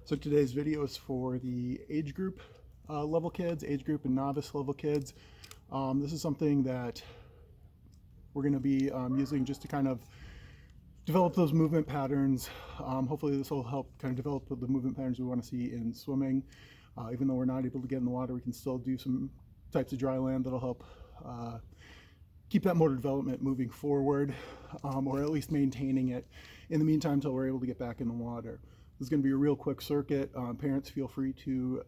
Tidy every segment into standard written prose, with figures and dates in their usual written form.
So today's video is for the age group level kids, age group and novice level kids. This is something that we're going to be using just to kind of develop those movement patterns. Hopefully this will help kind of develop the movement patterns we want to see in swimming. Even though we're not able to get in the water, we can still do some types of dry land that'll help keep that motor development moving forward, or at least maintaining it in the meantime until we're able to get back in the water. This is going to be a real quick circuit. Parents, feel free to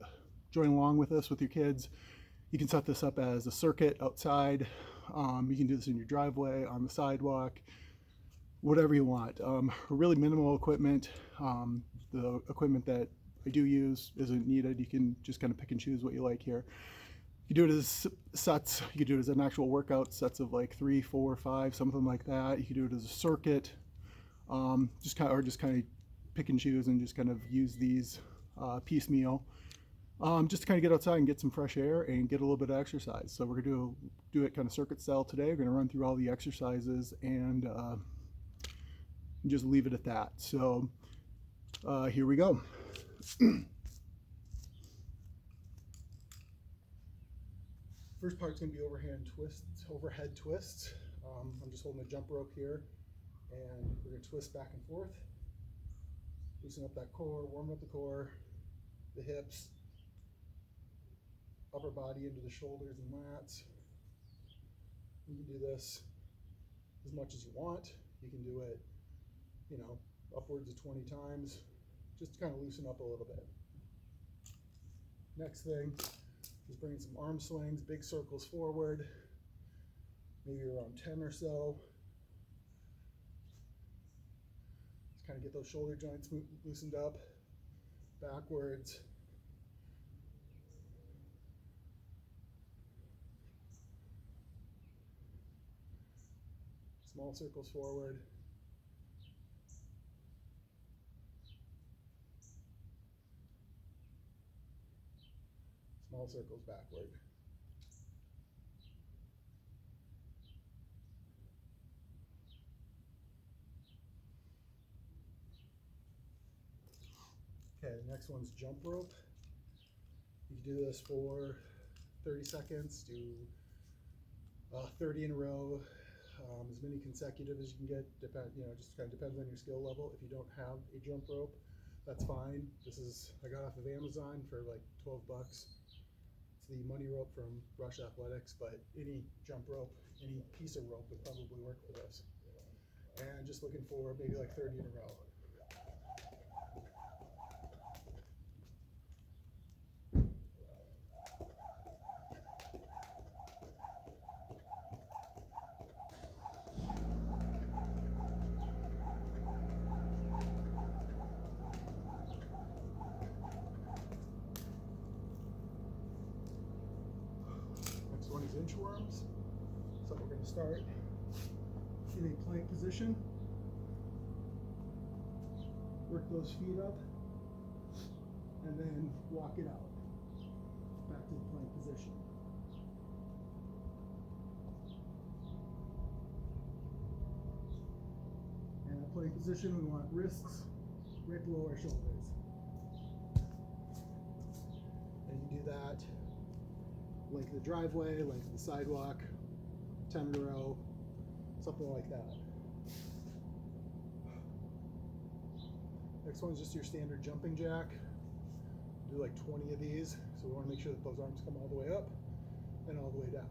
join along with us with your kids. You can set this up as a circuit outside. You can do this in your driveway, on the sidewalk, whatever you want. Really minimal equipment. The equipment that I do use isn't needed. You can just kind of pick and choose what you like here. You do it as sets. You could do it as an actual workout, sets of like 3, 4, 5, something like that. You could do it as a circuit. Just kind of pick and choose and just kind of use these piecemeal. Just to kind of get outside and get some fresh air and get a little bit of exercise. So we're going to do it kind of circuit style today. We're going to run through all the exercises and just leave it at that. So here we go. First part's going to be overhead twists. I'm just holding a jump rope here, and we're going to twist back and forth. Loosen up that core, warm up the core, the hips, upper body into the shoulders and lats. You can do this as much as you want. You can do it, upwards of 20 times, just to kind of loosen up a little bit. Next thing is bringing some arm swings, big circles forward, maybe around 10 or so. Just kind of get those shoulder joints loosened up, backwards. Small circles forward. Small circles backward. Okay, the next one's jump rope. You can do this for 30 seconds, do 30 in a row, as many consecutive as you can get. Just kind of depends on your skill level. If you don't have a jump rope, that's fine. I got off of Amazon for like 12 bucks. It's the money rope from Rush Athletics, but any jump rope, any piece of rope would probably work for this. And just looking for maybe like 30 in a row. One is inchworms. So we're going to start in a plank position. Work those feet up and then walk it out back to the plank position. And in a plank position, we want wrists right below our shoulders. And you do that length of the driveway, length of the sidewalk, 10 in a row, something like that. Next one's just your standard jumping jack. Do like 20 of these, so we want to make sure that those arms come all the way up and all the way down.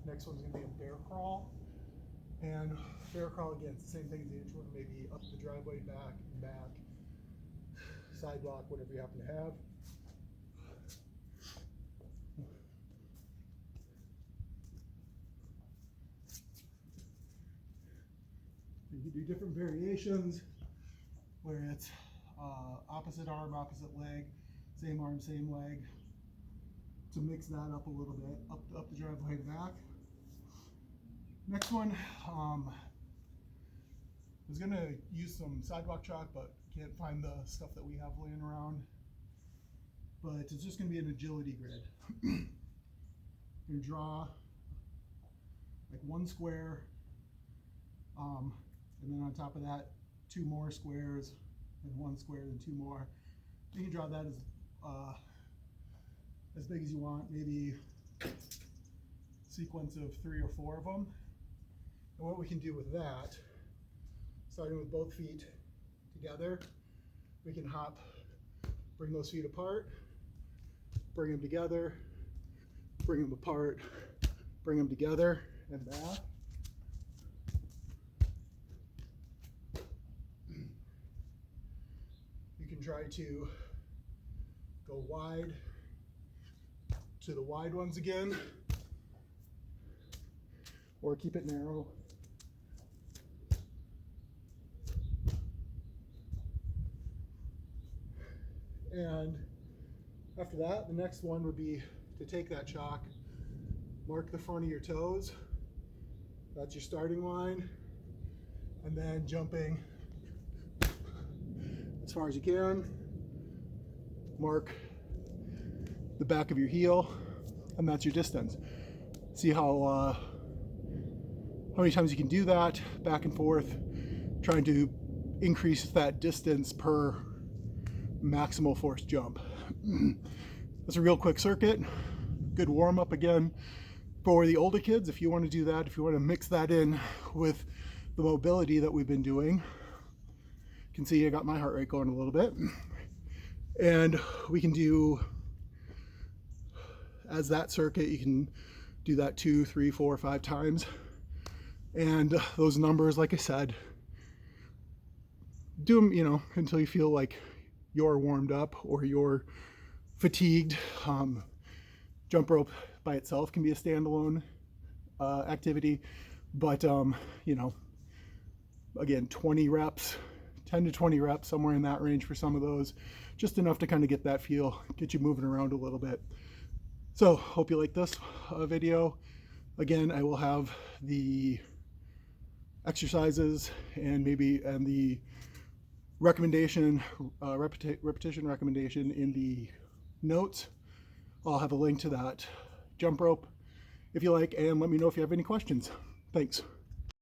Next one's going to be a bear crawl. And bear crawl, again, it's the same thing as the inchworm, maybe up the driveway, back, sidewalk, whatever you happen to have. You can do different variations where it's opposite arm, opposite leg, same arm, same leg. To mix that up a little bit, up the driveway and back. Next one, I was gonna use some sidewalk chalk, but can't find the stuff that we have laying around. But it's just gonna be an agility grid. You draw like one square, and then on top of that, 2 more squares, and 1 square, then 2 more. You can draw that as big as you want, maybe a sequence of 3 or 4 of them. And what we can do with that, starting with both feet together, we can hop, bring those feet apart, bring them together, bring them apart, bring them together, and back. You can try to go wide to the wide ones again, or keep it narrow. And after that, the next one would be to take that chalk, mark the front of your toes. That's your starting line. And then jumping as far as you can, mark the back of your heel, and that's your distance. See how many times you can do that back and forth, trying to increase that distance per maximal force jump. That's a real quick circuit. Good warm up again for the older kids. If you want to do that, if you want to mix that in with the mobility that we've been doing, you can see I got my heart rate going a little bit. And we can do, as that circuit, you can do that 2, 3, 4, 5 times. And those numbers, like I said, do them, until you feel like you're warmed up or you're fatigued. Jump rope by itself can be a standalone activity, but again, 20 reps, 10 to 20 reps, somewhere in that range for some of those, just enough to kind of get that feel, get you moving around a little bit. So hope you like this video. Again, I will have the exercises and the repetition recommendation in the notes. I'll have a link to that jump rope if you like, and let me know if you have any questions. Thanks.